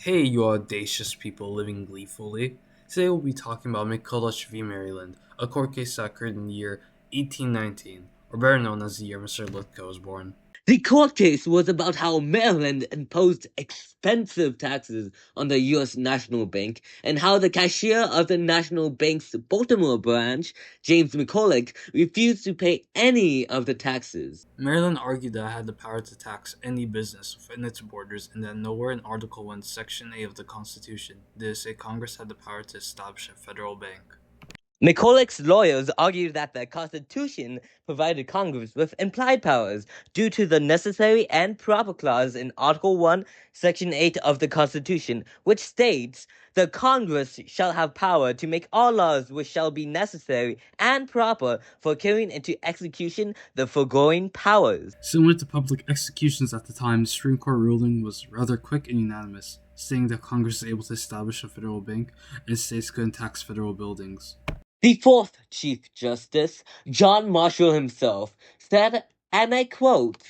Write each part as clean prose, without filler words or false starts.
Hey, you audacious people living gleefully. Today we'll be talking about McCulloch v. Maryland, a court case that occurred in the year 1819, or better known as the year Mr. Lithgow was born. The court case was about how Maryland imposed expensive taxes on the U.S. National Bank and how the cashier of the National Bank's Baltimore branch, James McCulloch, refused to pay any of the taxes. Maryland argued that it had the power to tax any business within its borders and that nowhere in Article 1, Section A of the Constitution did it say Congress had the power to establish a federal bank. McCulloch's lawyers argued that the Constitution provided Congress with implied powers due to the necessary and proper clause in Article 1, Section 8 of the Constitution, which states, "The Congress shall have power to make all laws which shall be necessary and proper for carrying into execution the foregoing powers." Similar to public executions at the time, the Supreme Court ruling was rather quick and unanimous, stating that Congress is able to establish a federal bank and states couldn't tax federal buildings. The fourth Chief Justice, John Marshall himself, said, and I quote,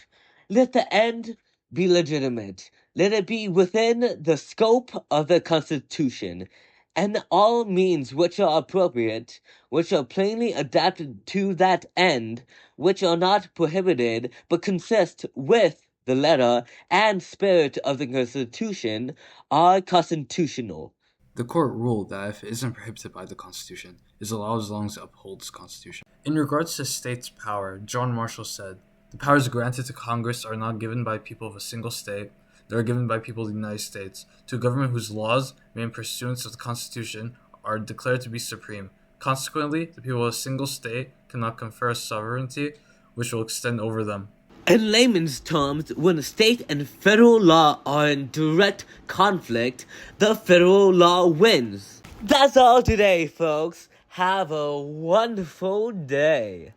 "Let the end be legitimate. Let it be within the scope of the Constitution, and all means which are appropriate, which are plainly adapted to that end, which are not prohibited, but consist with the letter and spirit of the Constitution, are constitutional." The court ruled that if it isn't prohibited by the Constitution, it is allowed as long as it upholds the Constitution. In regards to states' power, John Marshall said, "The powers granted to Congress are not given by people of a single state, they are given by people of the United States, to a government whose laws, made in pursuance of the Constitution, are declared to be supreme. Consequently, the people of a single state cannot confer a sovereignty which will extend over them." In layman's terms, when state and federal law are in direct conflict, the federal law wins. That's all today, folks. Have a wonderful day.